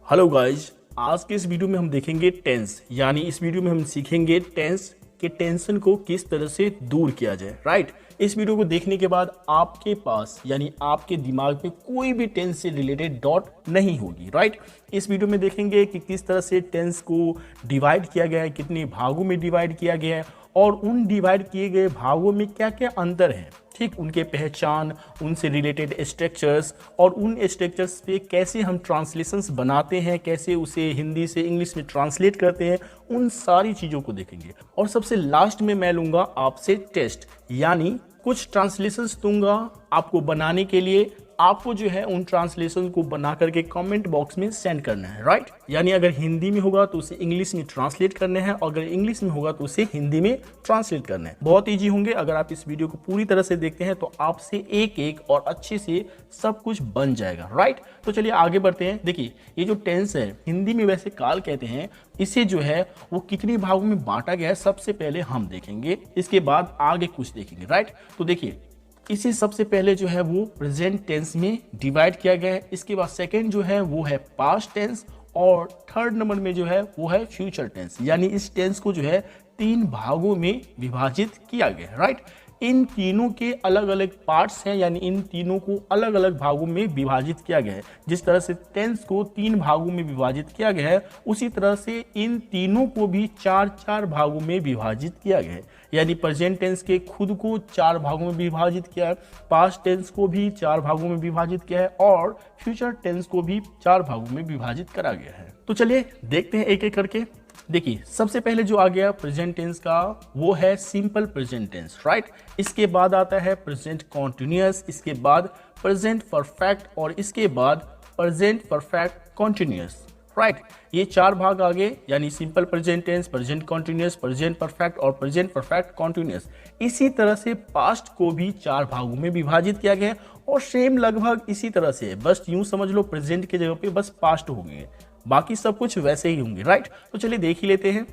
Hello guys, आज के इस वीडियो में हम देखेंगे टेंस, यानी इस वीडियो में हम सीखेंगे टेंस के टेंशन को किस तरह से दूर किया जाए। राइट, इस वीडियो को देखने के बाद आपके पास यानी आपके दिमाग में कोई भी टेंस से रिलेटेड डॉट नहीं होगी। राइट, इस वीडियो में देखेंगे कि किस तरह से टेंस को डिवाइड किया गया है, कितने भागों में डिवाइड किया गया है और उन डिवाइड किए गए भागों में क्या क्या अंतर है, ठीक, उनके पहचान, उनसे रिलेटेड स्ट्रक्चर्स और उन स्ट्रक्चर्स पे कैसे हम ट्रांसलेशंस बनाते हैं, कैसे उसे हिंदी से इंग्लिश में ट्रांसलेट करते हैं, उन सारी चीज़ों को देखेंगे। और सबसे लास्ट में मैं लूँगा आपसे टेस्ट, यानी कुछ ट्रांसलेशंस दूंगा आपको बनाने के लिए। आपको जो है उन ट्रांसलेशन को बना करके कमेंट बॉक्स में सेंड करना है। राइट, यानी अगर हिंदी में होगा तो उसे इंग्लिश में ट्रांसलेट करना है और अगर इंग्लिश में होगा तो उसे हिंदी में ट्रांसलेट करना है। बहुत ईजी होंगे। अगर आप इस वीडियो को पूरी तरह से देखते हैं तो आपसे एक एक और अच्छे से सब कुछ बन जाएगा। राइट, तो चलिए आगे बढ़ते हैं। देखिए, ये जो टेंस है हिंदी में वैसे काल कहते हैं, इसे जो है वो कितने भागों में बांटा गया है सबसे पहले हम देखेंगे, इसके बाद आगे कुछ देखेंगे। राइट, तो देखिए इसे सबसे पहले जो है वो प्रेजेंट टेंस में डिवाइड किया गया है। इसके बाद सेकंड जो है वो है पास्ट टेंस और थर्ड नंबर में जो है वो है फ्यूचर टेंस। यानी इस टेंस को जो है तीन भागों में विभाजित किया गया है। राइट, इन तीनों के अलग अलग पार्ट्स हैं, यानी इन तीनों को अलग अलग भागों में विभाजित किया गया है। जिस तरह से टेंस को तीन भागों में विभाजित किया गया है उसी तरह से इन तीनों को भी चार चार भागों में विभाजित किया गया है। यानी प्रेजेंट टेंस के खुद को चार भागों में विभाजित किया है, पास्ट टेंस को भी चार भागों में विभाजित किया है और फ्यूचर टेंस को भी चार भागों में विभाजित करा गया है। तो चलिए देखते हैं एक एक करके। देखिए, सबसे पहले जो आ गया प्रेजेंट टेंस का वो है सिंपल प्रेजेंट टेंस। राइट, इसके बाद आता है प्रेजेंट कॉन्टिन्यूअस, इसके बाद प्रेजेंट परफेक्ट और इसके बाद प्रेजेंट परफेक्ट कॉन्टिन्यूअस। राइट, ये चार भाग आ गए, यानी simple present tense, present continuous, present perfect और प्रेजेंट परफेक्ट कॉन्टिन्यूअस। इसी तरह से पास्ट को भी चार भागों में विभाजित किया गया है और सेम लगभग इसी तरह से, बस यूं समझ लो प्रेजेंट के जगह पे बस पास्ट होंगे, बाकी सब कुछ वैसे ही होंगे। राइट, तो चलिए देख ही लेते हैं।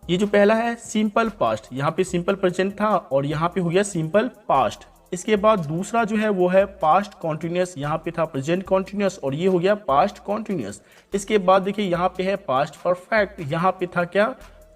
ये जो पहला है सिंपल पास्ट, यहाँ पे सिंपल प्रेजेंट था और यहाँ पे हो गया सिंपल पास्ट। इसके बाद दूसरा जो है वो है पास्ट कॉन्टिन्यूअस, यहाँ पे था प्रेजेंट कॉन्टिन्यूअस और ये हो गया पास्ट कॉन्टिन्यूअस। इसके बाद देखिए यहाँ पे है पास्ट परफेक्ट, यहाँ पे था क्या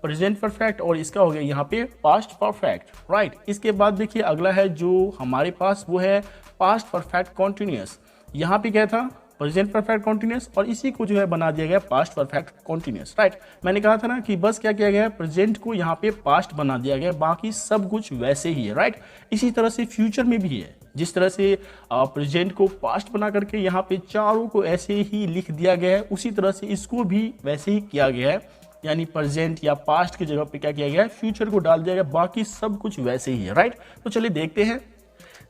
प्रेजेंट परफेक्ट और इसका हो गया यहाँ पे पास्ट परफेक्ट। राइट, इसके बाद देखिए अगला है जो हमारे पास वो है पास्ट परफेक्ट कॉन्टिन्यूअस। यहाँ पे क्या था प्रेजेंट परफेक्ट कॉन्टिन्यूअस और इसी को जो है बना दिया गया पास्ट परफेक्ट कॉन्टिन्यूअस। राइट, मैंने कहा था ना कि बस क्या किया गया है, प्रेजेंट को यहाँ पे पास्ट बना दिया गया, बाकी सब कुछ वैसे ही है। राइट, इसी तरह से फ्यूचर में भी है, जिस तरह से प्रेजेंट को पास्ट बना करके यहाँ पे चारों को ऐसे ही लिख दिया गया है, उसी तरह से इसको भी वैसे ही किया गया है। यानी प्रेजेंट या पास्ट की जगह पे क्या किया गया है, फ्यूचर को डाल दिया गया, बाकी सब कुछ वैसे ही है। राइट, तो चलिए देखते हैं।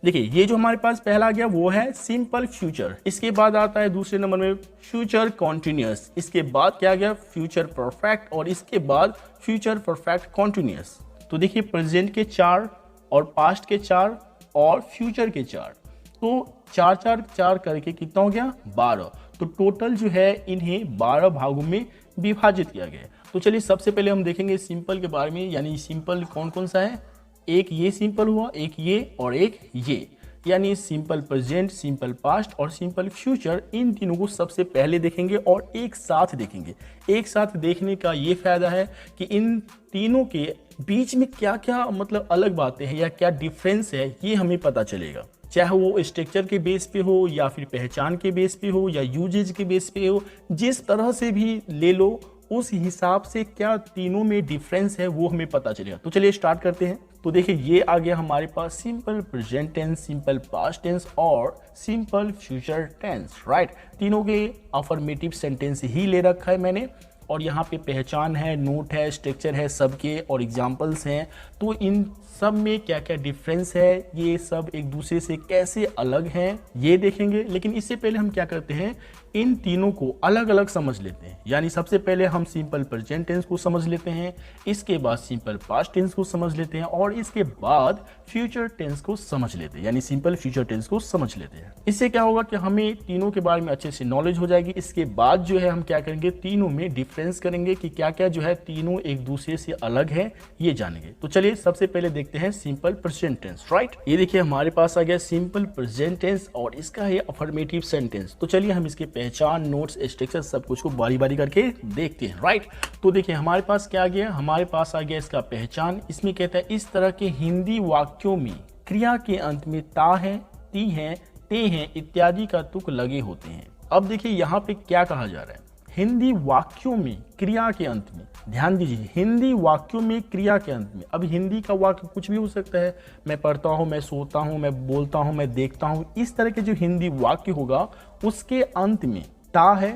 देखिए, ये जो हमारे पास पहला आ गया वो है सिंपल फ्यूचर, इसके बाद आता है दूसरे नंबर में फ्यूचर कॉन्टिन्यूअस, इसके बाद क्या आ गया फ्यूचर परफेक्ट और इसके बाद फ्यूचर परफेक्ट कॉन्टिन्यूअस। तो देखिए प्रेजेंट के चार और पास्ट के चार और फ्यूचर के चार, तो चार चार चार करके कितना हो गया 12। तो टोटल जो है इन्हें 12 भागों में विभाजित किया गया है। तो चलिए सबसे पहले हम देखेंगे सिंपल के बारे में, यानी सिंपल कौन कौन सा है, एक ये सिंपल हुआ, एक ये और एक ये, यानी सिंपल प्रेजेंट, सिंपल पास्ट और सिंपल फ्यूचर। इन तीनों को सबसे पहले देखेंगे और एक साथ देखेंगे। एक साथ देखने का ये फायदा है कि इन तीनों के बीच में क्या क्या मतलब अलग बातें हैं या क्या डिफरेंस है ये हमें पता चलेगा, चाहे वो स्ट्रक्चर के बेस पे हो या फिर पहचान के बेस पे हो या यूजेज के बेस पे हो, जिस तरह से भी ले लो उस हिसाब से क्या तीनों में डिफरेंस है वो हमें पता चलेगा। तो चलिए स्टार्ट करते हैं। तो देखिए ये आ गया हमारे पास simple present tense, simple past tense और सिंपल फ्यूचर टेंस। राइट, तीनों के अफर्मेटिव सेंटेंस ही ले रखा है मैंने और यहाँ पे पहचान है, नोट है, स्ट्रक्चर है सबके और एग्जाम्पल्स हैं। तो इन सब में क्या क्या डिफरेंस है, ये सब एक दूसरे से कैसे अलग हैं ये देखेंगे। लेकिन इससे पहले हम क्या करते हैं, इन तीनों को अलग अलग समझ लेते हैं। यानी सबसे पहले हम सिंपल प्रेजेंट टेंस को समझ लेते हैं, इसके बाद सिंपल पास्ट टेंस को समझ लेते हैं और इसके बाद फ्यूचर टेंस को समझ लेते हैं, यानी सिंपल फ्यूचर टेंस को समझ लेते हैं। इससे क्या होगा कि हमें तीनों के बारे में अच्छे से नॉलेज हो जाएगी। इसके बाद जो है हम क्या करेंगे, तीनों में डिफरेंस करेंगे कि क्या क्या जो है तीनों एक दूसरे से अलग है ये जानेंगे। तो चलिए सबसे पहले देखते हैं सिंपल प्रेजेंट टेंस। राइट, ये देखिए हमारे पास आ गया सिंपल प्रेजेंट टेंस और इसका है अफर्मेटिव सेंटेंस। तो चलिए हम इसके पहचान, नोट्स, स्ट्रक्चर सब कुछ को बारी बारी करके देखते हैं, राइट। तो देखिए हमारे पास क्या आ गया, हमारे पास आ गया इसका पहचान। इसमें कहता है इस तरह के हिंदी वाक्यों में क्रिया के अंत में ता है, ती है, ते हैं इत्यादि का तुक लगे होते हैं। अब देखिए यहाँ पे क्या कहा जा रहा है, हिंदी वाक्यों में क्रिया के अंत में, ध्यान दीजिए, हिंदी वाक्यों में क्रिया के अंत में। अब हिंदी का वाक्य कुछ भी हो सकता है, मैं पढ़ता हूँ, मैं सोता हूँ, मैं बोलता हूँ, मैं देखता हूँ, इस तरह के जो हिंदी वाक्य होगा उसके अंत में ता है,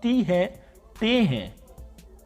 ती है, ते हैं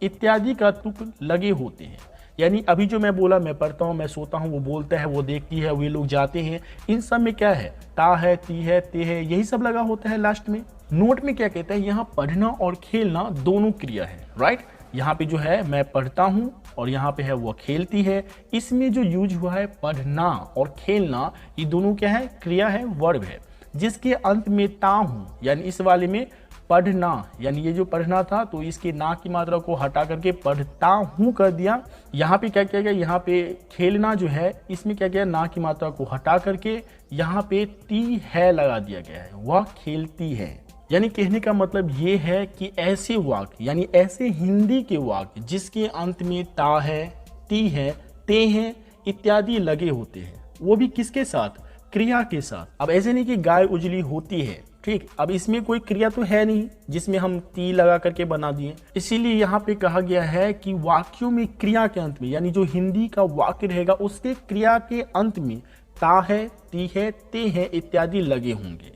इत्यादि का तुक लगे होते हैं। यानी अभी जो मैं बोला, मैं पढ़ता हूँ, मैं सोता हूँ, वो बोलता है, वो देखती है, वे लोग जाते हैं, इन सब में क्या है, ता है, ती है, ते है, यही सब लगा होता है लास्ट में। नोट में क्या कहता है, यहाँ पढ़ना और खेलना दोनों क्रिया है, राइट। यहाँ पे जो है मैं पढ़ता हूँ और यहाँ पे है वो खेलती है, इसमें जो यूज हुआ है पढ़ना और खेलना, ये दोनों क्या है, क्रिया है, वर्ब है, जिसके अंत में ता हूँ, यानी इस वाले में पढ़ना, यानी ये जो पढ़ना था तो इसके ना की मात्रा को हटा करके पढ़ता हूँ कर दिया। यहाँ पे क्या किया गया, यहाँ पे खेलना जो है इसमें क्या किया, ना की मात्रा को हटा करके यहाँ पे ती है लगा दिया गया है, वह खेलती है। यानी कहने का मतलब ये है कि ऐसे वाक्य, यानी ऐसे हिंदी के वाक्य जिसके अंत में ता है, ती है, ते हैं इत्यादि लगे होते हैं, वो भी किसके साथ, क्रिया के साथ। अब ऐसे नहीं कि गाय उजली होती है, ठीक, अब इसमें कोई क्रिया तो है नहीं जिसमें हम ती लगा करके बना दिए, इसीलिए यहाँ पे कहा गया है कि वाक्यों में क्रिया के अंत में, यानी जो हिंदी का वाक्य रहेगा उसके क्रिया के अंत में ता है, ती है, ते हैं इत्यादि लगे होंगे।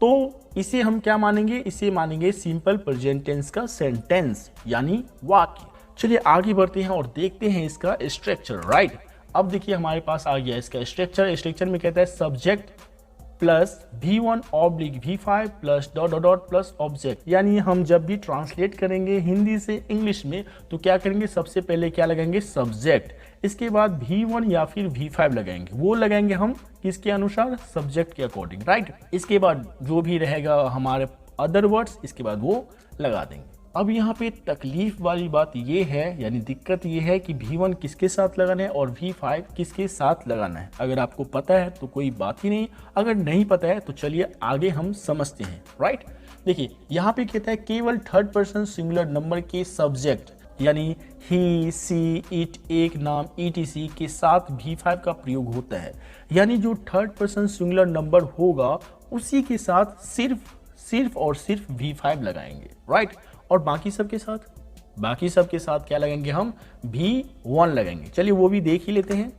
तो इसे हम क्या मानेंगे, इसे मानेंगे सिंपल प्रेजेंट टेंस का सेंटेंस यानी वाक्य। चलिए आगे बढ़ते हैं और देखते हैं इसका स्ट्रक्चर, राइट। अब देखिए हमारे पास आ गया इसका स्ट्रक्चर। स्ट्रक्चर में कहता है subject plus V1 oblique V5 plus dot dot dot plus object. यानी हम जब भी ट्रांसलेट करेंगे हिंदी से इंग्लिश में तो क्या करेंगे, सबसे पहले क्या लगाएंगे, सब्जेक्ट, इसके बाद V1 या फिर V5 लगाएंगे, वो लगाएंगे हम किसके अनुसार, सब्जेक्ट के अकॉर्डिंग, राइट। इसके बाद जो भी रहेगा हमारे अदर वर्ड्स, इसके बाद वो लगा देंगे। अब यहाँ पे तकलीफ वाली बात ये है, यानी दिक्कत ये है कि V1 किसके साथ लगाना है और V5 किसके साथ लगाना है। अगर आपको पता है तो कोई बात ही नहीं, अगर नहीं पता है तो चलिए आगे हम समझते हैं, राइट। देखिए यहाँ पे कहता है केवल थर्ड पर्सन सिंगुलर नंबर के सब्जेक्ट यानी ही, सी, इट, एक नाम ETC के साथ V5 का प्रयोग होता है। यानी जो थर्ड पर्सन सिंगुलर नंबर होगा उसी के साथ सिर्फ और सिर्फ V5 लगाएंगे, राइट। और बाकी सब के साथ क्या लगाएंगे, हम V1 लगाएंगे। चलिए वो भी देख ही लेते हैं।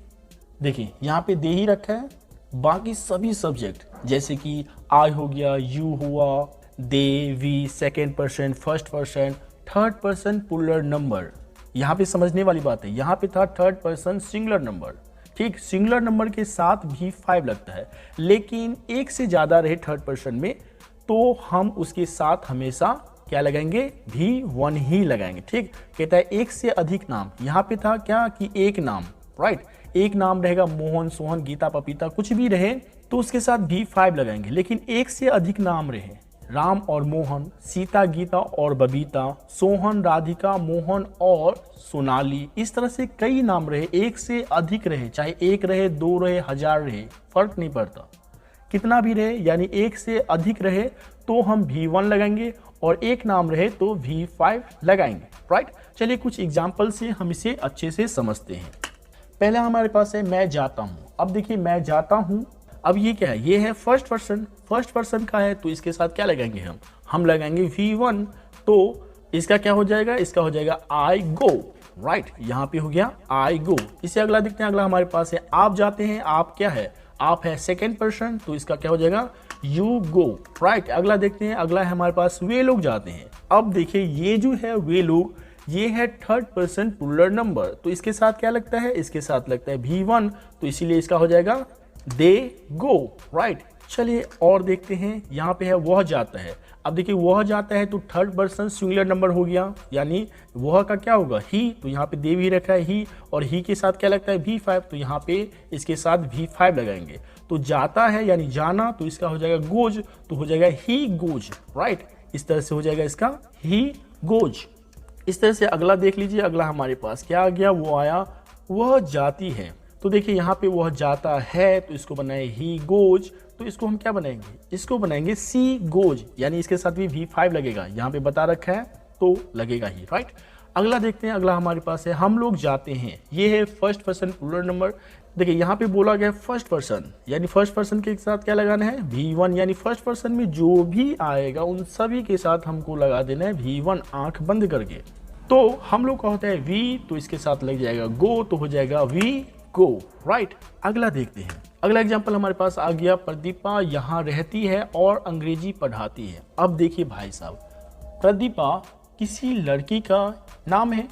देखिए यहाँ पे दे ही रखा है, बाकी सभी सब्जेक्ट जैसे कि आई हो गया, यू हुआ, they, we, second person, first person, third person plural number. यहाँ पे समझने वाली बात है, यहाँ पे था थर्ड पर्सन सिंगुलर नंबर, ठीक, सिंगुलर नंबर के साथ V5 लगता है, लेकिन एक से ज्यादा रहे थर्ड पर्सन में तो हम उसके साथ हमेशा क्या लगाएंगे, V1 ही लगाएंगे, ठीक। कहता है एक से अधिक नाम, यहाँ पे था क्या कि एक नाम, राइट, एक नाम रहेगा, मोहन, सोहन, गीता, पपीता, कुछ भी रहे तो उसके साथ V5 लगाएंगे। लेकिन एक से अधिक नाम रहे, राम और मोहन, सीता, गीता और बबीता, सोहन, राधिका, मोहन और सोनाली, इस तरह से कई नाम रहे, एक से अधिक रहे, चाहे एक रहे, दो रहे, हजार रहे, फर्क नहीं पड़ता, कितना भी रहे, यानी एक से अधिक रहे तो हम V1 लगाएंगे और एक नाम रहे तो V5 लगाएंगे, राइट। चलिए कुछ एग्जाम्पल से हम इसे अच्छे से समझते हैं। पहला हमारे पास है मैं जाता हूं। अब देखिए मैं जाता हूं, अब ये क्या है, ये है फर्स्ट पर्सन का है तो इसके साथ क्या लगाएंगे, हम लगाएंगे V1, तो इसका क्या हो जाएगा, इसका हो जाएगा आई गो, राइट। यहाँ पे हो गया आई गो। इसे अगला देखते हैं, अगला हमारे पास है आप जाते हैं। आप क्या है, आप है सेकेंड पर्सन तो इसका क्या हो जाएगा, यू गो, राइट। अगला देखते हैं, अगला है हमारे पास वे लोग जाते हैं। अब देखिए ये जो है वे लोग, ये है थर्ड पर्सन प्लूरल नंबर तो इसके साथ क्या लगता है, इसके साथ लगता है V1 तो इसीलिए इसका हो जाएगा दे गो, राइट। चलिए और देखते हैं, यहाँ पे है वह जाता है। अब देखिए वह जाता है तो थर्ड पर्सन सिंगुलर नंबर हो गया, यानी वह का क्या होगा, ही, तो यहाँ पे दे भी रखा है ही, और ही के साथ क्या लगता है V5 तो यहाँ पे इसके साथ V5 लगाएंगे। तो जाता है यानी जाना तो इसका हो जाएगा गोज, तो हो जाएगा ही गोज, राइट। इस तरह से हो जाएगा इसका ही गोज। इस तरह से अगला देख लीजिए, अगला हमारे पास क्या आ गया, वो आया वह जाती है। तो देखिए यहाँ पे वह जाता है तो इसको बनाए ही गोज, तो इसको हम क्या बनाएंगे, इसको बनाएंगे सी गोज, यानी इसके साथ भी V5 लगेगा, यहाँ पे बता रखा है तो लगेगा ही, राइट। अगला देखते हैं, अगला हमारे पास है हम लोग जाते हैं। ये है फर्स्ट पर्सन प्लूरल नंबर। देखिए यहाँ पे बोला गया फर्स्ट पर्सन, यानी फर्स्ट पर्सन के साथ क्या लगाना है, V1, यानी फर्स्ट पर्सन में जो भी आएगा उन सभी के साथ हमको लगा देना है V1 आंख बंद करके। तो हम लोग का होता है V, तो इसके साथ लग जाएगा गो, तो हो जाएगा वी गो, राइट। अगला देखते हैं, अगला एग्जाम्पल हमारे पास आ गया, प्रदीपा यहाँ रहती है और अंग्रेजी पढ़ाती है। अब देखिए भाई साहब, प्रदीपा किसी लड़की का नाम है।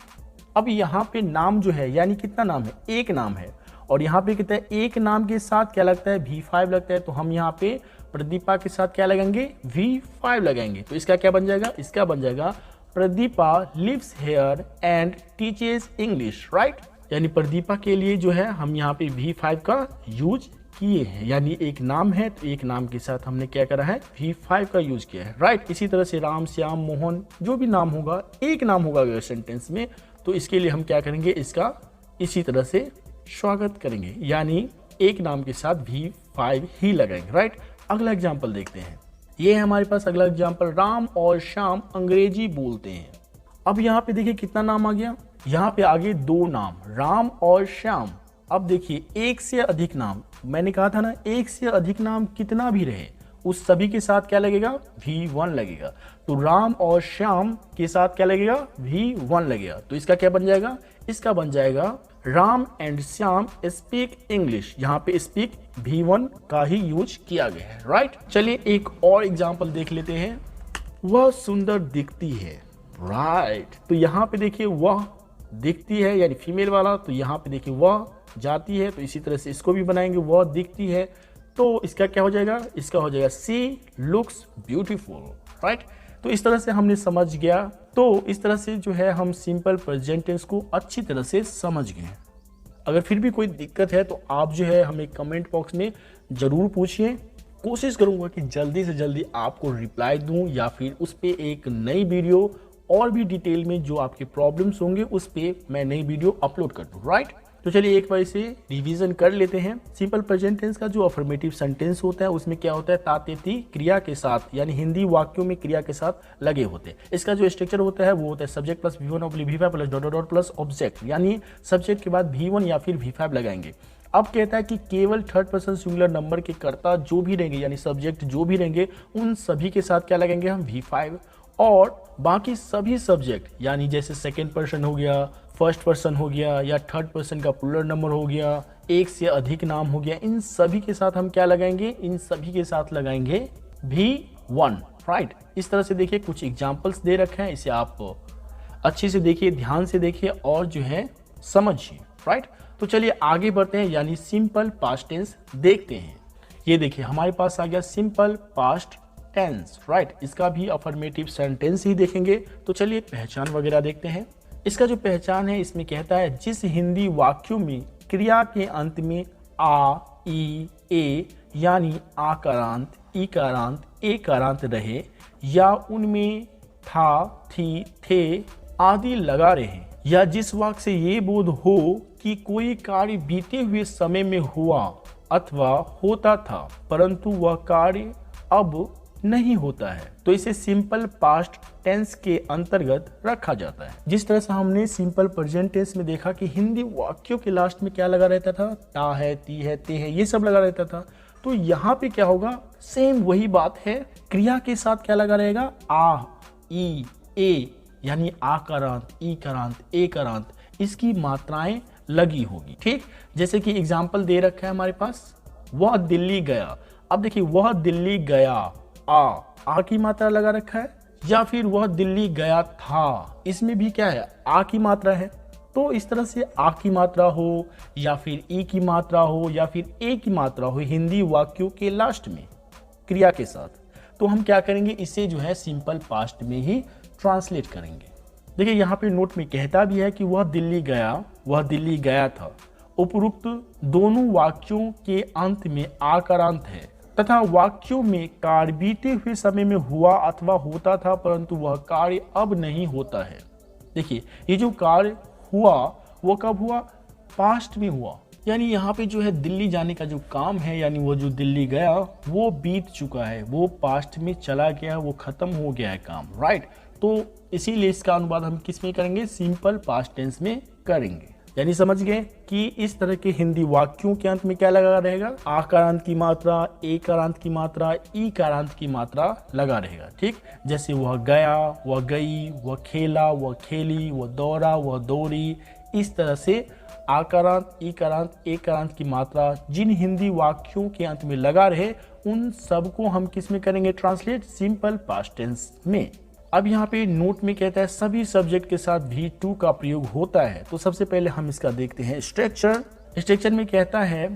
अब यहाँ पे नाम जो है, यानी कितना नाम है, एक नाम है, और यहाँ पे कितना है, एक नाम के साथ क्या लगता है, V5 लगता है। तो हम यहाँ पे प्रदीपा के साथ क्या लगाएंगे, V5 लगाएंगे। तो इसका क्या बन जाएगा, इसका बन जाएगा Pradeepa lives here and teaches English, right. यानी प्रदीपा के लिए जो है हम यहाँ पे V5 का यूज किए हैं, यानी एक नाम है तो एक नाम के साथ हमने क्या करा है, V5 का यूज किया है, राइट। इसी तरह से राम, श्याम, मोहन, जो भी नाम होगा, एक नाम होगा अगर सेंटेंस में, तो इसके लिए हम क्या करेंगे, इसका इसी तरह से स्वागत करेंगे, यानी एक नाम के साथ V5 ही लगाएंगे, राइट। अगला एग्जाम्पल देखते हैं, ये है हमारे पास अगला एग्जाम्पल, राम और श्याम अंग्रेजी बोलते हैं। अब यहाँ पे देखिए कितना नाम आ गया, यहाँ पे आगे दो नाम, राम और श्याम। अब देखिए एक से अधिक नाम, मैंने कहा था ना, एक से अधिक नाम कितना भी रहे उस सभी के साथ क्या लगेगा, V1 लगेगा। तो राम और श्याम के साथ क्या लगेगा, V1 लगेगा। तो इसका क्या बन जाएगा, इसका बन जाएगा Ram and Shyam speak English. यहाँ पे स्पीक V1 का ही यूज किया गया है, राइट। चलिए एक और एग्जाम्पल देख लेते हैं, वह सुंदर दिखती है, राइट। तो यहाँ पे देखिए वह दिखती है, यानी फीमेल वाला, तो यहाँ पे देखिए वह जाती है, तो इसी तरह से इसको भी बनाएंगे, वह दिखती है। तो इसका क्या हो जाएगा, इसका हो जाएगा सी लुक्स ब्यूटीफुल, राइट। तो इस तरह से हमने समझ गया। तो इस तरह से जो है हम सिंपल प्रेजेंट टेंस को अच्छी तरह से समझ गए। अगर फिर भी कोई दिक्कत है तो आप जो है हमें कमेंट बॉक्स में ज़रूर पूछिए, कोशिश करूंगा कि जल्दी से जल्दी आपको रिप्लाई दूं, या फिर उस पर एक नई वीडियो और भी डिटेल में जो आपके प्रॉब्लम्स होंगे उस पर मैं नई वीडियो अपलोड कर दूँ, राइट। तो चलिए एक बार इसे रिवीजन कर लेते हैं। सिंपल प्रेजेंट टेंस का जो अफर्मेटिव सेंटेंस होता है उसमें क्या होता है, तातेती क्रिया के साथ, यानी हिंदी वाक्यों में क्रिया के साथ लगे होते हैं। इसका जो स्ट्रक्चर होता है वो होता है subject plus V1 V5 plus dot dot plus object, यानी सब्जेक्ट के बाद V1 या फिर V5 लगाएंगे। अब कहता है कि केवल थर्ड पर्सन सिंगुलर नंबर के कर्ता जो भी रहेंगे, यानी सब्जेक्ट जो भी रहेंगे, उन सभी के साथ क्या लगाएंगे हम, V5। और बाकी सभी सब्जेक्ट, यानी जैसे सेकेंड पर्सन हो गया, फर्स्ट पर्सन हो गया, या थर्ड पर्सन का प्लूरल नंबर हो गया, एक से अधिक नाम हो गया, इन सभी के साथ हम क्या लगाएंगे, इन सभी के साथ लगाएंगे V1, राइट। इस तरह से देखिए कुछ एग्जाम्पल्स दे रखे हैं, इसे आप अच्छे से देखिए, ध्यान से देखिए और जो है समझिए, राइट। तो चलिए आगे बढ़ते हैं, यानी सिंपल पास्ट टेंस देखते हैं। ये देखिए हमारे पास आ गया सिंपल पास्ट टेंस, राइट। इसका भी अफर्मेटिव सेंटेंस ही देखेंगे। तो चलिए पहचान वगैरह देखते हैं। इसका जो पहचान है, इसमें कहता है जिस हिंदी वाक्यों में क्रिया के अंत में आ, ई, ए, यानी आकारांत, ईकारांत, एकारांत रहे, या उनमें था, थी, थे आदि लगा रहे, या जिस वाक्य से ये बोध हो कि कोई कार्य बीते हुए समय में हुआ अथवा होता था परंतु वह कार्य अब नहीं होता है, तो इसे सिंपल पास्ट टेंस के अंतर्गत रखा जाता है। जिस तरह से हमने सिंपल प्रेजेंट टेंस में देखा कि हिंदी वाक्यों के लास्ट में क्या लगा रहता था, ता है, ती है, ते है, ये सब लगा रहता था। तो यहाँ पे क्या होगा, सेम वही बात है, क्रिया के साथ क्या लगा रहेगा, आ, ई, ए, यानी आकारांत, ईकारांत, एकारांत, इसकी मात्राएं लगी होगी, ठीक। जैसे कि एग्जाम्पल दे रखा है हमारे पास, वह दिल्ली गया। अब देखिए वह दिल्ली गया, आ की मात्रा लगा रखा है, या फिर वह दिल्ली गया था, इसमें भी क्या है, आ की मात्रा है। तो इस तरह से आ की मात्रा हो, या फिर ई की मात्रा हो, या फिर ए की मात्रा हो हिंदी वाक्यों के लास्ट में क्रिया के साथ, तो हम क्या करेंगे, इसे जो है सिंपल पास्ट में ही ट्रांसलेट करेंगे। देखिए यहाँ पे नोट में कहता भी है कि वह दिल्ली गया, वह दिल्ली गया था। उपरोक्त दोनों वाक्यों के अंत में आकारांत है तथा वाक्यों में कार्य बीते हुए समय में हुआ अथवा होता था परंतु वह कार्य अब नहीं होता है। देखिए ये जो कार्य हुआ वो कब हुआ, पास्ट में हुआ, यानी यहाँ पे जो है दिल्ली जाने का जो काम है, यानी वो जो दिल्ली गया वो बीत चुका है, वो पास्ट में चला गया, वो खत्म हो गया है काम, राइट। तो इसीलिए इसका अनुवाद हम किस में करेंगे, सिंपल पास्ट टेंस में करेंगे। यानी समझ गए कि इस तरह के हिंदी वाक्यों के अंत में क्या लगा रहेगा, आकारांत की मात्रा, एकारांत की मात्रा, ईकारांत की मात्रा लगा रहेगा। ठीक, जैसे वह गया, वह गई, वह खेला, वह खेली, वह दौड़ा, वह दौड़ी। इस तरह से आकारांत, ईकारांत, एकारांत की मात्रा जिन हिंदी वाक्यों के अंत में लगा रहे उन सबको हम किस में करेंगे ट्रांसलेट, सिंपल पास्ट टेंस में। अब यहाँ पे नोट में कहता है सभी सब्जेक्ट के साथ भी टू का प्रयोग होता है। तो सबसे पहले हम इसका देखते हैं स्ट्रक्चर। स्ट्रक्चर में कहता है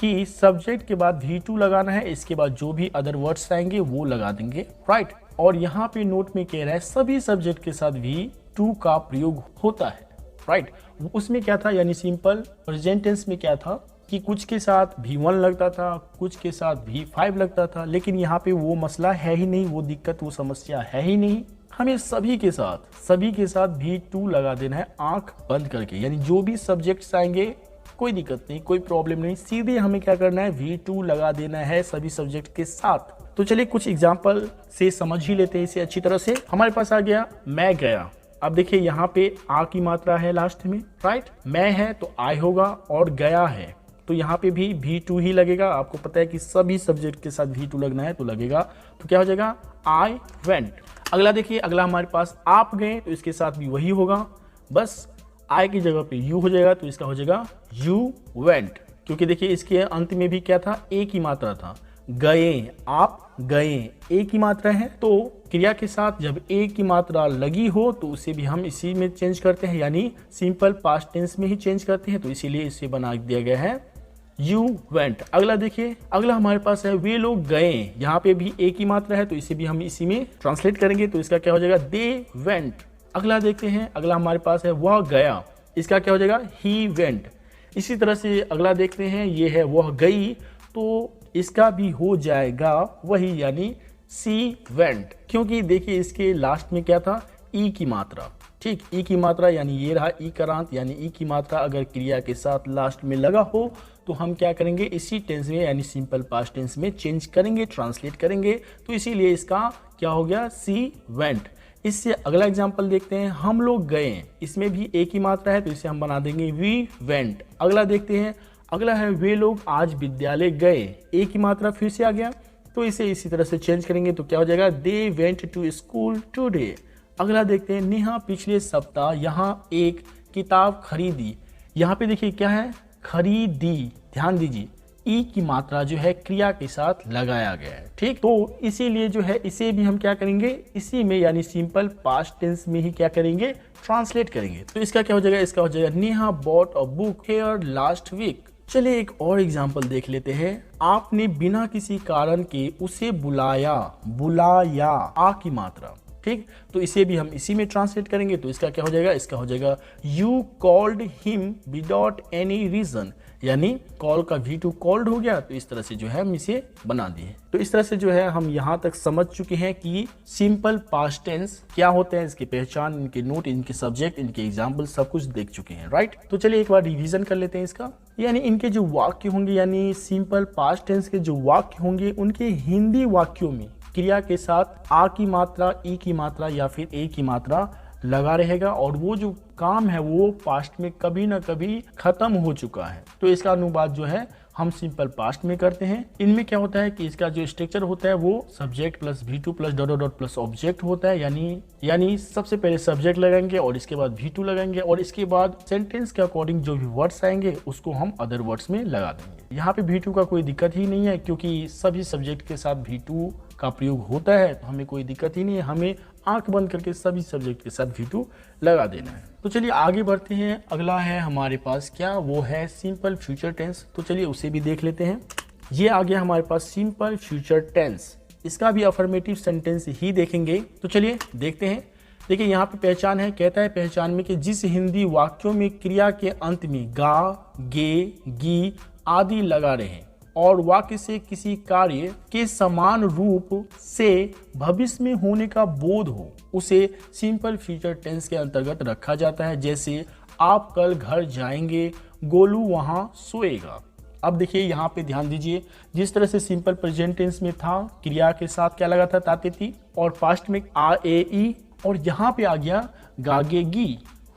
कि सब्जेक्ट के बाद भी टू लगाना है, इसके बाद जो भी अदर वर्ड्स आएंगे वो लगा देंगे, राइट। और यहाँ पे नोट में कह रहा है सभी सब्जेक्ट के साथ भी टू का प्रयोग होता है, राइट। उसमें क्या था, यानी सिंपल प्रेजेंट टेंस में क्या था कि कुछ के साथ V1 लगता था, कुछ के साथ V5 लगता था, लेकिन यहाँ पे वो मसला है ही नहीं, वो दिक्कत, वो समस्या है ही नहीं। हमें सभी के साथ V2 लगा देना है आंख बंद करके, यानी जो भी सब्जेक्ट्स आएंगे कोई दिक्कत नहीं, कोई प्रॉब्लम नहीं, सीधे हमें क्या करना है, V2 लगा देना है सभी सब्जेक्ट के साथ। तो चलिए कुछ एग्जाम्पल से समझ ही लेते हैं इसे अच्छी तरह से। हमारे पास आ गया मैं गया। अब देखिए यहाँ पे आ की मात्रा है लास्ट में, राइट। मैं है तो आई होगा, और गया है तो यहाँ पे भी V2 ही लगेगा। आपको पता है कि सभी सब्जेक्ट के साथ V2 लगना है तो लगेगा, तो क्या हो जाएगा, आई वेंट। अगला देखिए, अगला हमारे पास आप गए तो इसके साथ भी वही होगा, बस आई की जगह पे यू हो जाएगा तो इसका हो जाएगा यू वेंट। क्योंकि देखिए इसके अंत में भी क्या था, एक ही मात्रा था, गए, आप गए, एक ही मात्रा है। तो क्रिया के साथ जब एक की मात्रा लगी हो तो उसे भी हम इसी में चेंज करते हैं, यानी सिंपल पास्ट टेंस में ही चेंज करते हैं। तो इसीलिए इसे बना दिया गया है यू वेंट। अगला देखिए, अगला हमारे पास है वे लोग गए। यहाँ पे भी एक ही मात्रा है तो इसे भी हम इसी में ट्रांसलेट करेंगे, तो इसका क्या हो जाएगा, दे वेंट। अगला देखते हैं, अगला हमारे पास है वह गया, इसका क्या हो जाएगा, ही वेंट। इसी तरह से अगला देखते हैं, ये है वह गई, तो इसका भी हो जाएगा वही, यानी सी वेंट। क्योंकि देखिए इसके लास्ट में क्या था, ई की मात्रा, ठीक, ई की मात्रा, यानी ये रहा ई करांत, यानी ई की मात्रा अगर क्रिया के साथ लास्ट में लगा हो तो हम क्या करेंगे, इसी टेंस में यानी सिंपल पास्ट टेंस में चेंज करेंगे, ट्रांसलेट करेंगे। तो इसीलिए इसका क्या हो गया, सी वेंट। इससे अगला एग्जांपल देखते हैं, हम लोग गए, इसमें भी एक ही मात्रा है तो इसे हम बना देंगे वी वेंट। अगला देखते हैं, अगला है वे लोग आज विद्यालय गए, एक ही मात्रा फिर से आ गया तो इसे इसी तरह से चेंज करेंगे तो क्या हो जाएगा, they went to school today. अगला देखते हैं, नेहा पिछले सप्ताह यहाँ एक किताब खरीदी। यहाँ पे देखिए क्या है, खरीदी, ध्यान दीजिए ई की मात्रा जो है क्रिया के साथ लगाया गया है, ठीक। तो इसीलिए जो है इसे भी हम क्या करेंगे, इसी में यानी सिंपल पास्ट टेंस में ही क्या करेंगे, ट्रांसलेट करेंगे। तो इसका क्या हो जाएगा, इसका हो जाएगा Neha bought a book here last week. चलिए एक और एग्जांपल देख लेते हैं। आपने बिना किसी कारण के उसे बुलाया, बुलाया, आ की मात्रा, ठीक। तो इसे भी हम इसी में ट्रांसलेट करेंगे तो इसका क्या हो जाएगा, इसका हो जाएगा you called him without any reason, यानी कॉल का V2 कॉल्ड हो गया तो इस तरह से जो है हम इसे बना दिए। तो इस तरह से जो है हम यहाँ तक समझ चुके हैं कि सिंपल पास्ट टेंस क्या होते हैं, इसकी पहचान, इनके नोट, इनके सब्जेक्ट, इनके एग्जाम्पल सब कुछ देख चुके हैं, राइट। तो चलिए एक बार रिवीजन कर लेते हैं इसका। यानी इनके जो वाक्य होंगे, यानी सिंपल पास्ट टेंस के जो वाक्य होंगे, उनके हिंदी वाक्यों में क्रिया के साथ आ की मात्रा, ई की मात्रा या फिर ए की मात्रा लगा रहेगा, और वो जो काम है वो पास्ट में कभी ना कभी खत्म हो चुका है। तो इसका अनुवाद जो है हम सिंपल पास्ट में करते हैं। इनमें क्या होता है कि इसका जो स्ट्रक्चर होता है वो subject plus V2 plus dot dot dot plus object होता है, यानी सबसे पहले सब्जेक्ट लगाएंगे और इसके बाद V2 लगाएंगे, और इसके बाद सेंटेंस के अकॉर्डिंग जो भी वर्ड्स आएंगे उसको हम अदर वर्ड्स में लगा देंगे। यहाँ पे V2 का कोई दिक्कत ही नहीं है, क्योंकि सभी सब्जेक्ट के साथ V2 का प्रयोग होता है, तो हमें कोई दिक्कत ही नहीं है, हमें आंख बंद करके सभी सब्जेक्ट के साथ V2 लगा देना है। तो चलिए आगे बढ़ते हैं। अगला है हमारे पास क्या, वो है सिंपल फ्यूचर टेंस। तो चलिए उसे भी देख लेते हैं। ये आ गया हमारे पास सिंपल फ्यूचर टेंस, इसका भी अफर्मेटिव सेंटेंस ही देखेंगे। तो चलिए देखते हैं। देखिए यहाँ पे पहचान है, कहता है पहचान में कि जिस हिंदी वाक्यों में क्रिया के अंत में गा, गे, गी आदि लगा रहे और वाक्य से किसी कार्य के समान रूप से भविष्य में होने का बोध हो, उसे सिंपल फ्यूचर टेंस के अंतर्गत रखा जाता है। जैसे आप कल घर जाएंगे, गोलू वहां सोएगा। अब देखिए यहाँ पे ध्यान दीजिए, जिस तरह से सिंपल प्रेजेंट टेंस में था क्रिया के साथ क्या लगा था, ताते थी, और पास्ट में आ ए ई, और यहाँ पे आ गया गागेगी,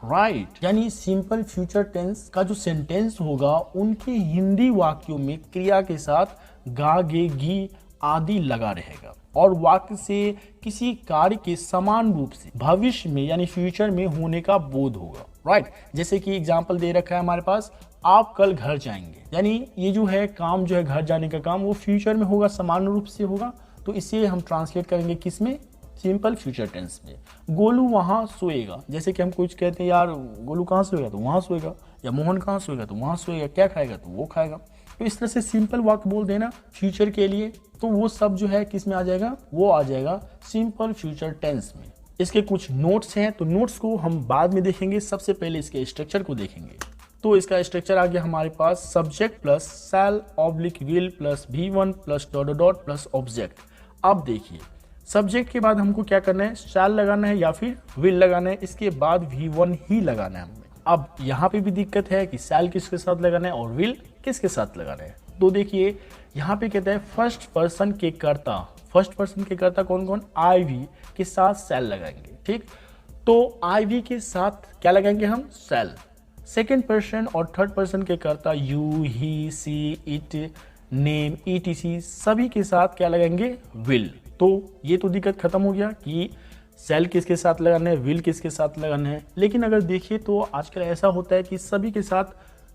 राइट। यानी सिंपल फ्यूचर टेंस का जो सेंटेंस होगा उनके हिंदी वाक्यों में क्रिया के साथ गागेगी आदि लगा रहेगा और वाक्य से किसी कार्य के समान रूप से भविष्य में यानी फ्यूचर में होने का बोध होगा, राइट। जैसे कि एग्जांपल दे रखा है हमारे पास, आप कल घर जाएंगे, यानी ये जो है काम जो है घर जाने का काम वो फ्यूचर में होगा, समान रूप से होगा, तो इसे हम ट्रांसलेट करेंगे किस में, सिंपल फ्यूचर टेंस में। गोलू वहां सोएगा, जैसे कि हम कुछ कहते हैं यार गोलू कहाँ सोएगा, तो वहां सोएगा, या मोहन कहाँ सोएगा, तो वहां सोएगा, क्या खाएगा, तो वो खाएगा। तो इस तरह से सिंपल वाक्य बोल देना फ्यूचर के लिए, तो वो सब जो है किस में आ जाएगा, वो आ जाएगा सिंपल फ्यूचर टेंस में। इसके कुछ नोट्स हैं, तो नोट्स को हम बाद में देखेंगे, सबसे पहले इसके स्ट्रक्चर को देखेंगे। तो इसका स्ट्रक्चर आ गया हमारे पास, subject plus shall oblique will plus V1 plus dot dot plus object. अब देखिए सब्जेक्ट के बाद हमको क्या करना है, शैल लगाना है या फिर विल लगाना है, इसके बाद V1 ही लगाना है हमें। अब यहाँ पे भी दिक्कत है कि शैल किसके साथ लगाना है और विल किसके साथ लगाना है। तो देखिए यहाँ पे कहता है फर्स्ट पर्सन के कर्ता, फर्स्ट पर्सन के कर्ता कौन कौन, आई वी के साथ शैल लगाएंगे, ठीक। तो आई वी के साथ क्या लगाएंगे हम, शैल। सेकेंड पर्सन और थर्ड पर्सन के कर्ता you, he, she, it, name, ETC सभी के साथ क्या लगाएंगे, विल। तो ये तो दिक्कत खत्म हो गया कि शैल किसके साथ लगाना है, विल किसके साथ लगाना है। लेकिन अगर देखिए तो आजकल ऐसा होता है कि सभी के साथ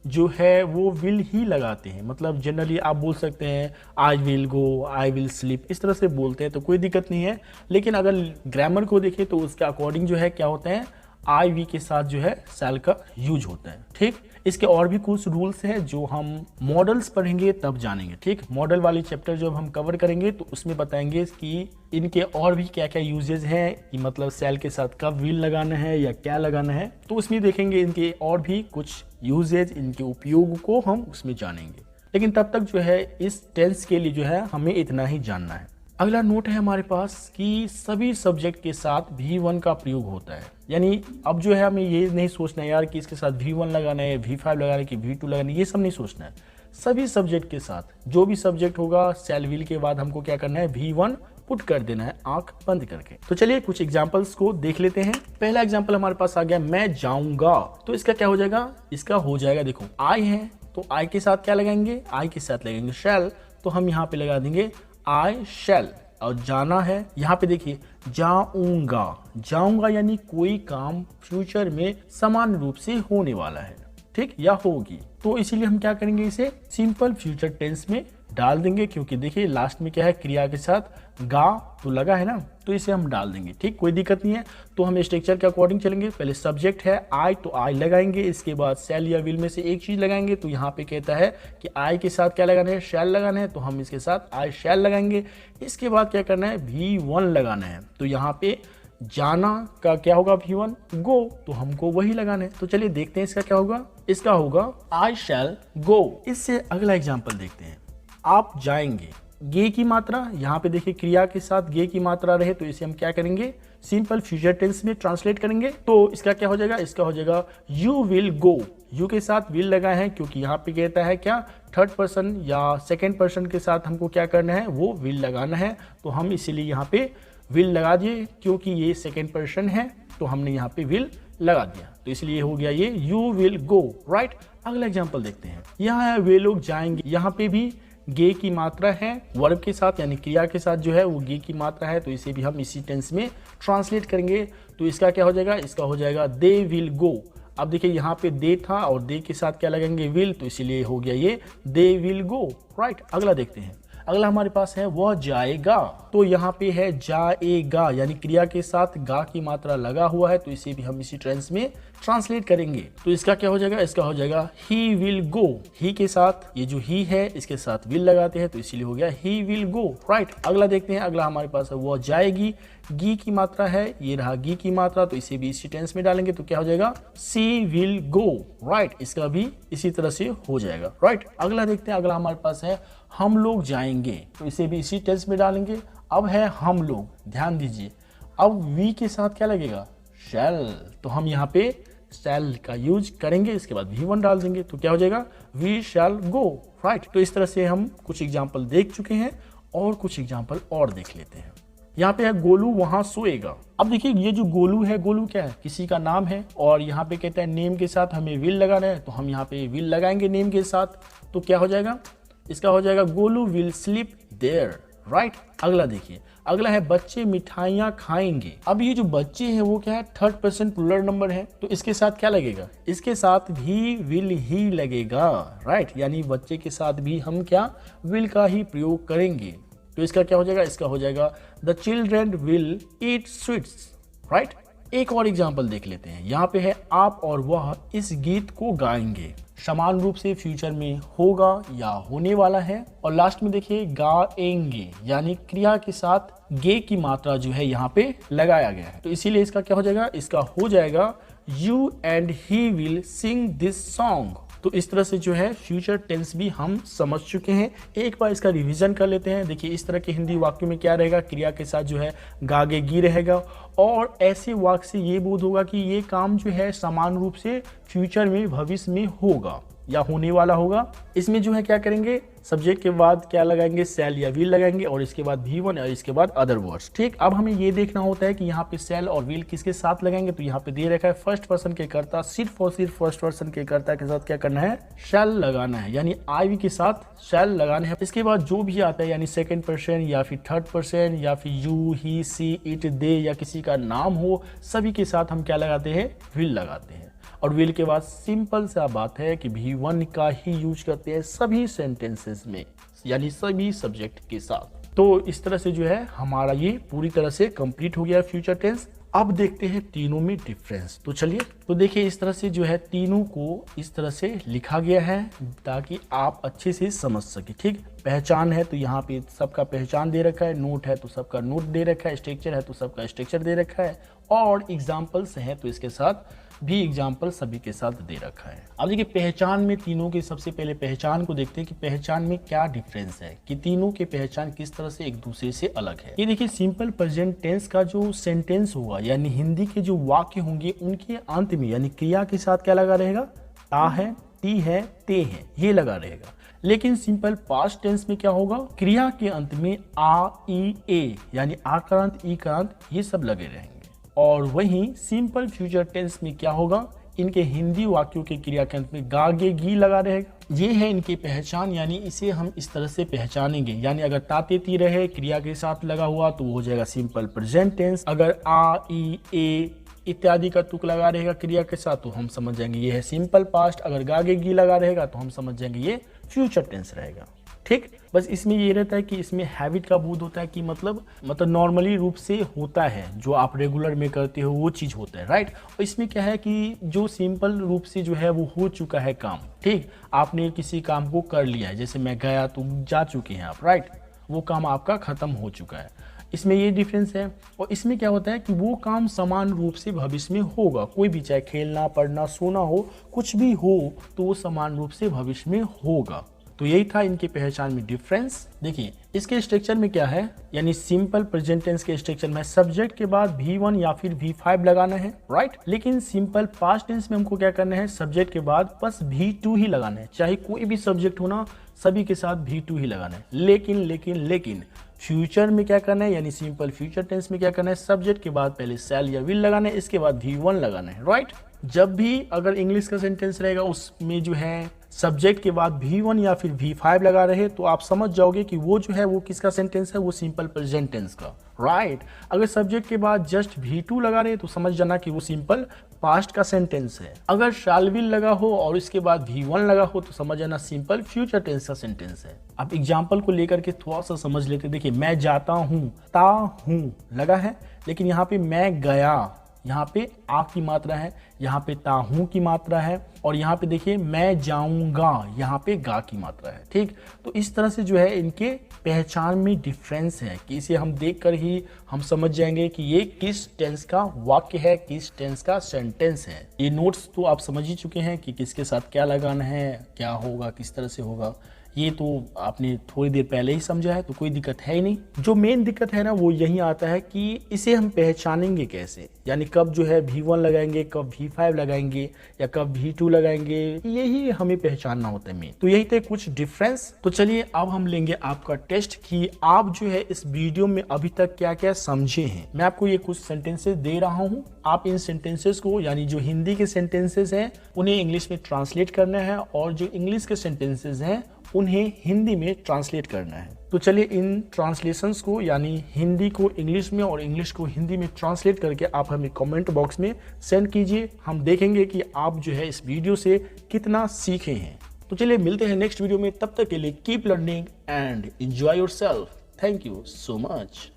जो है वो विल ही लगाते हैं, मतलब जनरली आप बोल सकते हैं I will go, I will sleep, इस तरह से बोलते हैं, तो कोई दिक्कत नहीं है। लेकिन अगर ग्रामर को देखें तो उसके अकॉर्डिंग जो है क्या होता है, आई वी के साथ जो है शैल का यूज होता है, ठीक। इसके और भी कुछ रूल्स हैं जो हम मॉडल्स पढ़ेंगे तब जानेंगे, ठीक। मॉडल वाली चैप्टर जब हम कवर करेंगे तो उसमें बताएंगे कि इनके और भी क्या क्या यूजेज हैं, कि मतलब शैल के साथ कब विल लगाना है या क्या लगाना है, तो उसमें देखेंगे इनके और भी कुछ यूजेज, इनके उपयोग को हम उसमें जानेंगे। लेकिन तब तक जो है इस टेंस के लिए जो है हमें इतना ही जानना है। अगला नोट है हमारे पास कि सभी सब्जेक्ट के साथ V1 का प्रयोग होता है। यानी अब जो है हमें ये नहीं सोचना है यार कि इसके साथ V1 लगाना है, V5 लगाना है कि V2 लगाना है, ये सब नहीं सोचना है। सभी सब्जेक्ट के साथ जो भी सब्जेक्ट होगा शैल विल के बाद हमको क्या करना है, V1 पुट कर देना है आंख बंद करके। तो चलिए कुछ एग्जांपल्स को देख लेते हैं। पहला एग्जांपल हमारे पास आ गया, मैं जाऊंगा। तो इसका क्या हो जाएगा, इसका हो जाएगा, देखो आई है तो आई के साथ क्या लगाएंगे, आई के साथ लगाएंगे शैल, तो हम यहाँ पे लगा देंगे आई शैल। और जाना है, यहाँ पे देखिए जाऊंगा, जाऊंगा यानी कोई काम फ्यूचर में समान रूप से होने वाला है, ठीक, या होगी, तो इसीलिए हम क्या करेंगे, इसे सिंपल फ्यूचर टेंस में डाल देंगे, क्योंकि देखिए लास्ट में क्या है, क्रिया के साथ गा तो लगा है ना, तो इसे हम डाल देंगे, ठीक, कोई दिक्कत नहीं है। तो हम स्ट्रक्चर के अकॉर्डिंग चलेंगे, पहले सब्जेक्ट है आई तो आई लगाएंगे, इसके बाद शैल या विल में से एक चीज लगाएंगे। तो यहाँ पे कहता है कि आई के साथ क्या लगाना है, शैल लगाना है, तो हम इसके साथ आई शैल लगाएंगे। इसके बाद क्या करना है, V1 लगाना है, तो यहाँ पे जाना का क्या होगा, V1 गो, तो हमको वही लगाना है। तो चलिए देखते हैं इसका क्या होगा, इसका होगा आई शैल गो। इससे अगला एग्जाम्पल देखते हैं, आप जाएंगे, गे की मात्रा यहाँ पे देखिए क्रिया के साथ गे की मात्रा रहे तो इसे हम क्या करेंगे, सिंपल फ्यूचर टेंस में ट्रांसलेट करेंगे। तो इसका क्या हो जाएगा, इसका हो जाएगा यू विल गो। यू के साथ विल लगाए हैं क्योंकि यहाँ पे कहता है क्या, थर्ड पर्सन या सेकेंड पर्सन के साथ हमको क्या करना है, वो विल लगाना है, तो हम इसीलिए यहाँ पे विल लगा दिए, क्योंकि ये सेकेंड पर्सन है तो हमने यहाँ पे विल लगा दिया, तो इसलिए हो गया ये यू विल गो, राइट। अगला एग्जाम्पल देखते हैं, यहाँ है वे लोग जाएंगे, यहाँ पे भी गे की मात्रा है वर्ब के साथ, यानी क्रिया के साथ जो है वो गे की मात्रा है, तो इसे भी हम इसी टेंस में ट्रांसलेट करेंगे। तो इसका क्या हो जाएगा, इसका हो जाएगा दे विल गो। अब देखिए यहाँ पे दे था और दे के साथ क्या लगेंगे, विल, तो इसीलिए हो गया ये दे विल गो, राइट। अगला देखते हैं, अगला हमारे पास है वह जाएगा। तो यहाँ पे है जाएगा, यानी क्रिया के साथ गा की मात्रा लगा हुआ है, तो इसे भी हम इसी टेंस में ट्रांसलेट करेंगे। तो इसका क्या हो जाएगा, इसका हो जाएगा ही विल गो। ही के साथ ये जो ही है इसके साथ विल लगाते हैं, तो इसीलिए हो गया ही विल गो, राइट। अगला देखते हैं, अगला हमारे पास है वह जाएगी, गी की मात्रा है, ये रहा गी की मात्रा, तो इसे भी इसी टेंस में डालेंगे, तो क्या हो जाएगा सी विल गो, राइट। इसका भी इसी तरह से हो जाएगा, राइट। अगला देखते हैं, अगला हमारे पास है हम लोग जाएंगे, तो इसे भी इसी टेंस में डालेंगे। अब है हम लोग, ध्यान दीजिए, अब वी के साथ क्या लगेगा, शैल, तो हम यहाँ पे शैल का यूज करेंगे, इसके बाद V1 डाल देंगे तो क्या हो जाएगा, वी शैल गो, राइट। तो इस तरह से हम कुछ एग्जाम्पल देख चुके हैं और कुछ एग्जाम्पल और देख लेते हैं। यहाँ पे है गोलू वहां सोएगा। अब देखिए ये जो गोलू है, गोलू क्या है, किसी का नाम है और यहाँ पे कहता है नेम के साथ हमें विल लगाना है, तो हम यहाँ पे विल लगाएंगे नेम के साथ, तो क्या हो जाएगा, इसका हो जाएगा Golu will sleep there, right. अगला देखिए, अगला है बच्चे मिठाइयाँ खाएंगे। अब ये जो बच्चे हैं वो क्या है, थर्ड पर्सन प्लूरल नंबर है, तो इसके साथ क्या लगेगा, इसके साथ भी विल ही लगेगा, राइट। यानी बच्चे के साथ भी हम क्या, विल का ही प्रयोग करेंगे। तो इसका क्या हो जाएगा, इसका हो जाएगा the children will eat sweets, right. एक और एग्जाम्पल देख लेते हैं। यहाँ पे है आप और वह इस गीत को गाएंगे। समान रूप से फ्यूचर में होगा या होने वाला है। और लास्ट में देखिए गाएंगे, यानी क्रिया के साथ गे की मात्रा जो है यहाँ पे लगाया गया है, तो इसीलिए इसका क्या हो जाएगा, इसका हो जाएगा you and he will sing this song. तो इस तरह से जो है फ्यूचर टेंस भी हम समझ चुके हैं। एक बार इसका रिवीजन कर लेते हैं। देखिए इस तरह के हिंदी वाक्यों में क्या रहेगा, क्रिया के साथ जो है गागेगी रहेगा और ऐसे वाक्य से ये बोध होगा कि ये काम जो है समान रूप से फ्यूचर में, भविष्य में होगा या होने वाला होगा। इसमें जो है क्या करेंगे, सब्जेक्ट के बाद क्या लगाएंगे, शैल या विल लगाएंगे और इसके बाद V1 और इसके बाद अदर वर्ड्स, ठीक। अब हमें ये देखना होता है कि यहाँ पे शैल और विल किसके साथ लगाएंगे, तो यहाँ पे दे रखा है फर्स्ट पर्सन के कर्ता, सिर्फ और सिर्फ फर्स्ट पर्सन के कर्ता के साथ क्या करना है, शैल लगाना है, यानी आई के साथ शैल लगाना है। इसके बाद जो भी आता है यानी सेकेंड पर्सन या फिर थर्ड पर्सन या फिर यू, ही, सी, इट, दे या किसी का नाम हो, सभी के साथ हम क्या लगाते हैं, विल लगाते हैं। और विल के बाद सिंपल सा बात है कि V1 का ही यूज करते हैं सभी सेंटेंसेस में, यानी सभी सब्जेक्ट के साथ। तो इस तरह से जो है हमारा ये पूरी तरह से कंप्लीट हो गया फ्यूचर टेंस। अब देखते हैं तीनों में डिफरेंस। तो चलिए, तो देखिए इस तरह से जो है तीनों को इस तरह से लिखा गया है ताकि आप अच्छे से समझ सके, ठीक। पहचान है तो यहाँ पे सबका पहचान दे रखा है, नोट है तो सबका नोट दे रखा है, स्ट्रक्चर है तो सबका स्ट्रक्चर दे रखा है और एग्जाम्पल्स है तो इसके साथ भी एग्जाम्पल सभी के साथ दे रखा है। अब देखिए पहचान में तीनों के, सबसे पहले पहचान को देखते हैं कि पहचान में क्या डिफरेंस है, कि तीनों के पहचान किस तरह से एक दूसरे से अलग है। ये देखिए सिंपल प्रेजेंट टेंस का जो सेंटेंस होगा यानी हिंदी के जो वाक्य होंगे उनके अंत में यानी क्रिया के साथ क्या लगा रहेगा, ता है, ती है, ते है, ये लगा रहेगा। लेकिन सिंपल पास्ट टेंस में क्या होगा, क्रिया के अंत में आ, ई, ए यानी आकारांत, ई कारांत ये सब लगे रहेंगे। और वहीं सिंपल फ्यूचर टेंस में क्या होगा, इनके हिंदी वाक्यों के क्रिया के अंत में गा, गे, गी लगा रहेगा। ये है इनकी पहचान, यानी इसे हम इस तरह से पहचानेंगे। यानी अगर ताते ती रहे क्रिया के साथ लगा हुआ तो वो हो जाएगा सिंपल प्रेजेंट टेंस। अगर आ, ई, ए इत्यादि का तुक लगा रहेगा क्रिया के साथ तो हम समझ जाएंगे ये है सिंपल पास्ट। अगर गा, गे, गी लगा रहेगा तो हम समझ जाएंगे ये फ्यूचर टेंस रहेगा, ठीक। बस इसमें ये रहता है कि इसमें हैबिट का बोध होता है कि मतलब नॉर्मली रूप से होता है, जो आप रेगुलर में करते हो वो चीज़ होता है, राइट। और इसमें क्या है कि जो सिंपल रूप से जो है वो हो चुका है काम, ठीक। आपने किसी काम को कर लिया है, जैसे मैं गया तो जा चुके हैं आप, राइट, वो काम आपका खत्म हो चुका है। इसमें ये डिफरेंस है। और इसमें क्या होता है कि वो काम समान रूप से भविष्य में होगा, कोई भी चाहे खेलना, पढ़ना, सोना हो, कुछ भी हो तो वो समान रूप से भविष्य में होगा। तो यही था इनकी पहचान में डिफरेंस। देखिए इसके स्ट्रक्चर में क्या है, यानी सिंपल प्रेजेंट टेंस के स्ट्रक्चर में सब्जेक्ट के बाद V1 या फिर V5 लगाना है, राइट। लेकिन सिंपल पास्ट टेंस में हमको क्या करना है, सब्जेक्ट के बाद बस V2 ही लगाना है, चाहे कोई भी सब्जेक्ट हो ना, सभी के साथ V2 ही लगाना है। लेकिन फ्यूचर में क्या करना है, यानी सिंपल फ्यूचर टेंस में क्या करना है, सब्जेक्ट के बाद पहले शैल या विल लगाना है, इसके बाद V1 लगाना है, राइट। जब भी अगर इंग्लिश का सेंटेंस रहेगा उसमें जो है सब्जेक्ट के बाद V1 या फिर V5 लगा रहे तो आप समझ जाओगे कि वो जो है वो किसका सेंटेंस है, वो सिंपल प्रेजेंट टेंस का, राइट। अगर सब्जेक्ट के बाद जस्ट V2 लगा रहे तो समझ जाना कि वो सिंपल पास्ट का सेंटेंस है। अगर शैल विल लगा हो और इसके बाद V1 लगा हो तो समझ जाना सिंपल फ्यूचर टेंस का सेंटेंस है। अब एग्जाम्पल को लेकर के थोड़ा सा समझ लेते। देखिए मैं जाता हूँ, ता हूँ लगा है, लेकिन यहाँ पे मैं गया, यहाँ पे आ की मात्रा है, यहाँ पे ता हूँ की मात्रा है, और यहाँ पे देखिए मैं जाऊंगा, यहाँ पे गा की मात्रा है, ठीक। तो इस तरह से जो है इनके पहचान में डिफरेंस है कि इसे हम देखकर ही हम समझ जाएंगे कि ये किस टेंस का वाक्य है, किस टेंस का सेंटेंस है। ये नोट्स तो आप समझ ही चुके हैं कि किसके साथ क्या लगाना है, क्या होगा, किस तरह से होगा। ये तो आपने थोड़ी देर पहले ही समझा है, तो कोई दिक्कत है ही नहीं। जो मेन दिक्कत है ना वो यही आता है कि इसे हम पहचानेंगे कैसे, यानी कब जो है V1 लगाएंगे, कब V5 लगाएंगे या कब V2 लगाएंगे, यही हमें पहचानना होता है मेन। तो यही थे कुछ डिफरेंस। तो चलिए अब हम लेंगे आपका टेस्ट कि आप जो है इस वीडियो में अभी तक क्या क्या समझे हैं। मैं आपको ये कुछ सेंटेंसेस दे रहा हूँ, आप इन सेंटेंसेस को यानी जो हिंदी के सेंटेंसेस हैं उन्हें इंग्लिश में ट्रांसलेट करना है और जो इंग्लिश के सेंटेंसेस हैं उन्हें हिंदी में ट्रांसलेट करना है। तो चलिए इन ट्रांसलेशंस को यानी हिंदी को इंग्लिश में और इंग्लिश को हिंदी में ट्रांसलेट करके आप हमें कमेंट बॉक्स में सेंड कीजिए। हम देखेंगे कि आप जो है इस वीडियो से कितना सीखे हैं। तो चलिए मिलते हैं नेक्स्ट वीडियो में, तब तक के लिए keep learning and enjoy yourself. Thank you so much.